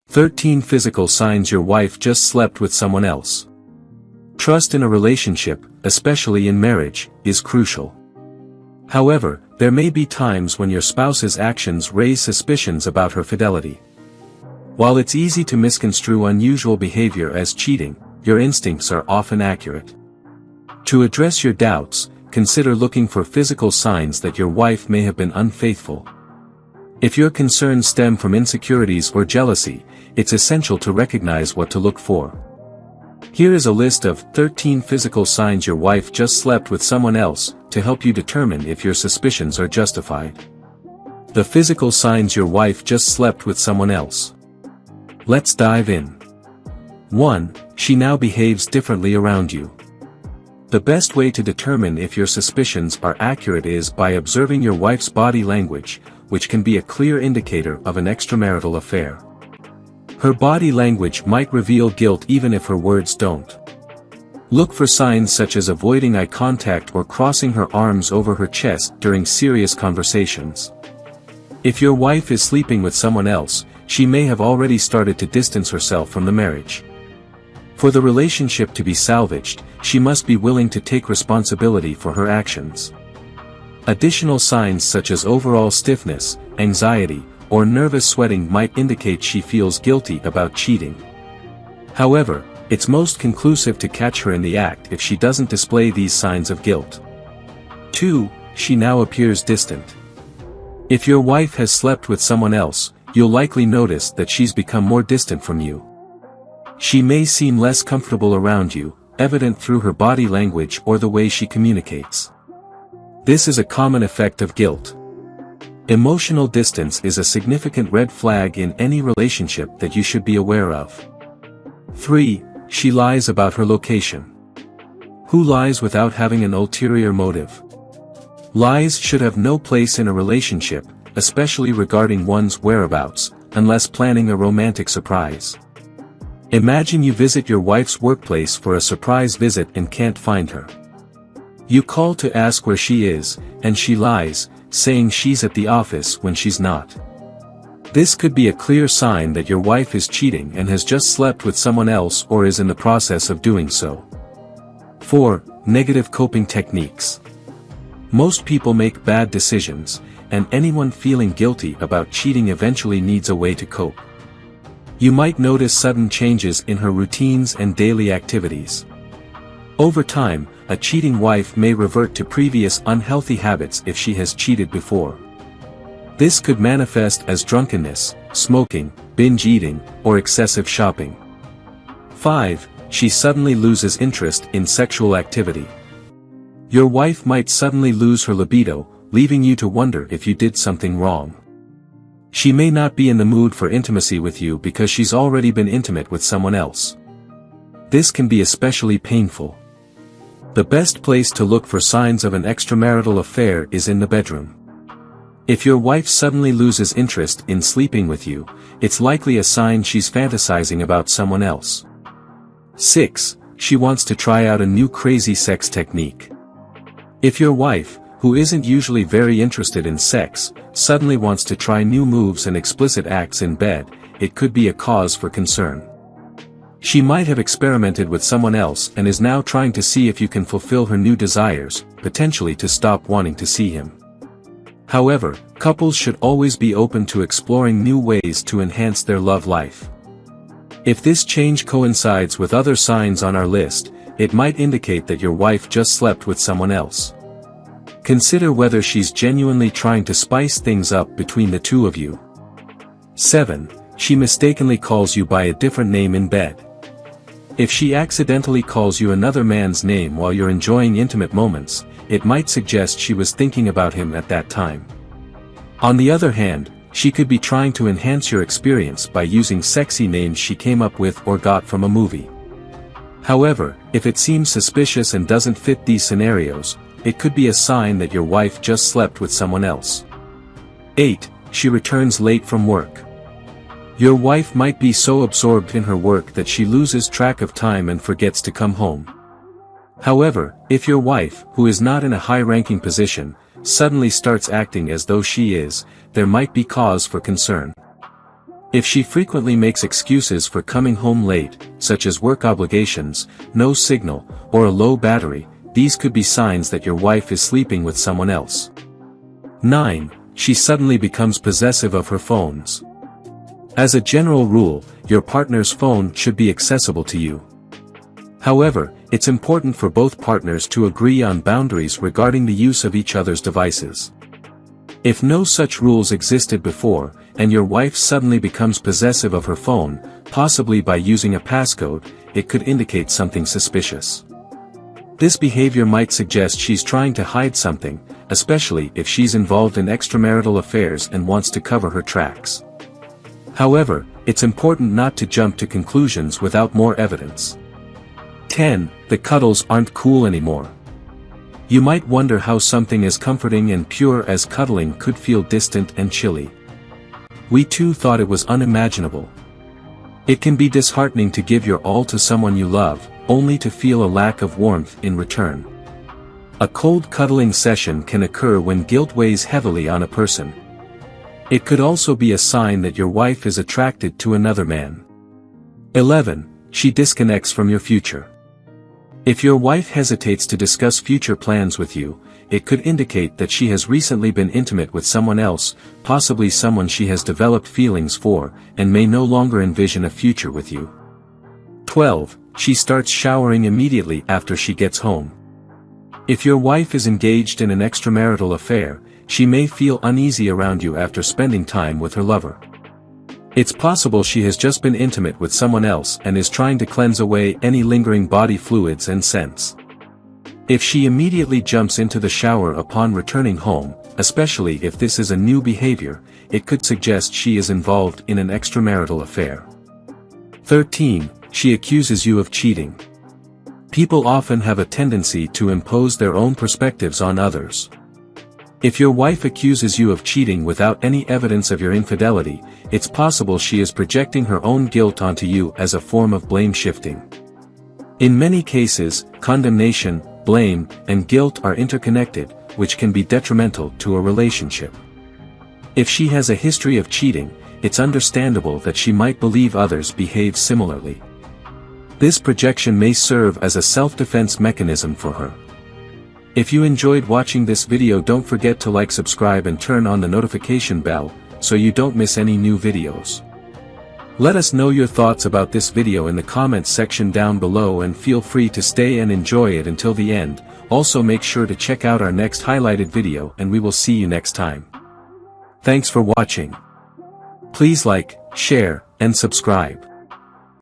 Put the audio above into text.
13 physical signs your wife just slept with someone else. Trust in a relationship, especially in marriage, is crucial. However, there may be times when your spouse's actions raise suspicions about her fidelity. While it's easy to misconstrue unusual behavior as cheating, your instincts are often accurate. To address your doubts, consider looking for physical signs that your wife may have been unfaithful. If your concerns stem from insecurities or jealousy, it's essential to recognize what to look for. Here is a list of 13 physical signs your wife just slept with someone else, to help you determine if your suspicions are justified. The physical signs your wife just slept with someone else. Let's dive in. 1. She now behaves differently around you. The best way to determine if your suspicions are accurate is by observing your wife's body language, which can be a clear indicator of an extramarital affair. Her body language might reveal guilt even if her words don't. Look for signs such as avoiding eye contact or crossing her arms over her chest during serious conversations. If your wife is sleeping with someone else, she may have already started to distance herself from the marriage. For the relationship to be salvaged, she must be willing to take responsibility for her actions. Additional signs such as overall stiffness, anxiety, or nervous sweating might indicate she feels guilty about cheating. However, it's most conclusive to catch her in the act if she doesn't display these signs of guilt. 2. She now appears distant. If your wife has slept with someone else, you'll likely notice that she's become more distant from you. She may seem less comfortable around you, evident through her body language or the way she communicates. This is a common effect of guilt. Emotional distance is a significant red flag in any relationship that you should be aware of. 3. She lies about her location. Who lies without having an ulterior motive? Lies should have no place in a relationship, especially regarding one's whereabouts, unless planning a romantic surprise. Imagine you visit your wife's workplace for a surprise visit and can't find her. You call to ask where she is, and she lies, saying she's at the office when she's not. This could be a clear sign that your wife is cheating and has just slept with someone else or is in the process of doing so. 4. Negative coping techniques. Most people make bad decisions, and anyone feeling guilty about cheating eventually needs a way to cope. You might notice sudden changes in her routines and daily activities. Over time, a cheating wife may revert to previous unhealthy habits if she has cheated before. This could manifest as drunkenness, smoking, binge eating, or excessive shopping. 5. She suddenly loses interest in sexual activity. Your wife might suddenly lose her libido, leaving you to wonder if you did something wrong. She may not be in the mood for intimacy with you because she's already been intimate with someone else. This can be especially painful. The best place to look for signs of an extramarital affair is in the bedroom. If your wife suddenly loses interest in sleeping with you, it's likely a sign she's fantasizing about someone else. 6. She wants to try out a new crazy sex technique. If your wife, who isn't usually very interested in sex, suddenly wants to try new moves and explicit acts in bed, it could be a cause for concern. She might have experimented with someone else and is now trying to see if you can fulfill her new desires, potentially to stop wanting to see him. However, couples should always be open to exploring new ways to enhance their love life. If this change coincides with other signs on our list, it might indicate that your wife just slept with someone else. Consider whether she's genuinely trying to spice things up between the two of you. 7. She mistakenly calls you by a different name in bed. If she accidentally calls you another man's name while you're enjoying intimate moments, it might suggest she was thinking about him at that time. On the other hand, she could be trying to enhance your experience by using sexy names she came up with or got from a movie. However, if it seems suspicious and doesn't fit these scenarios, it could be a sign that your wife just slept with someone else. 8. She returns late from work. Your wife might be so absorbed in her work that she loses track of time and forgets to come home. However, if your wife, who is not in a high-ranking position, suddenly starts acting as though she is, there might be cause for concern. If she frequently makes excuses for coming home late, such as work obligations, no signal, or a low battery, these could be signs that your wife is sleeping with someone else. 9. She suddenly becomes possessive of her phones. As a general rule, your partner's phone should be accessible to you. However, it's important for both partners to agree on boundaries regarding the use of each other's devices. If no such rules existed before, and your wife suddenly becomes possessive of her phone, possibly by using a passcode, it could indicate something suspicious. This behavior might suggest she's trying to hide something, especially if she's involved in extramarital affairs and wants to cover her tracks. However, it's important not to jump to conclusions without more evidence. 10. The cuddles aren't cool anymore. You might wonder how something as comforting and pure as cuddling could feel distant and chilly. We too thought it was unimaginable. It can be disheartening to give your all to someone you love, only to feel a lack of warmth in return. A cold cuddling session can occur when guilt weighs heavily on a person. It could also be a sign that your wife is attracted to another man. 11. She disconnects from your future. If your wife hesitates to discuss future plans with you, it could indicate that she has recently been intimate with someone else, possibly someone she has developed feelings for, and may no longer envision a future with you. 12. She starts showering immediately after she gets home. If your wife is engaged in an extramarital affair, she may feel uneasy around you after spending time with her lover. It's possible she has just been intimate with someone else and is trying to cleanse away any lingering body fluids and scents. If she immediately jumps into the shower upon returning home, especially if this is a new behavior, it could suggest she is involved in an extramarital affair. 13. She accuses you of cheating. People often have a tendency to impose their own perspectives on others. If your wife accuses you of cheating without any evidence of your infidelity, it's possible she is projecting her own guilt onto you as a form of blame shifting. In many cases, condemnation, blame, and guilt are interconnected, which can be detrimental to a relationship. If she has a history of cheating, it's understandable that she might believe others behave similarly. This projection may serve as a self-defense mechanism for her. If you enjoyed watching this video, don't forget to like, subscribe and turn on the notification bell, so you don't miss any new videos. Let us know your thoughts about this video in the comments section down below, and feel free to stay and enjoy it until the end. Also make sure to check out our next highlighted video, and we will see you next time. Thanks for watching. Please like, share, and subscribe.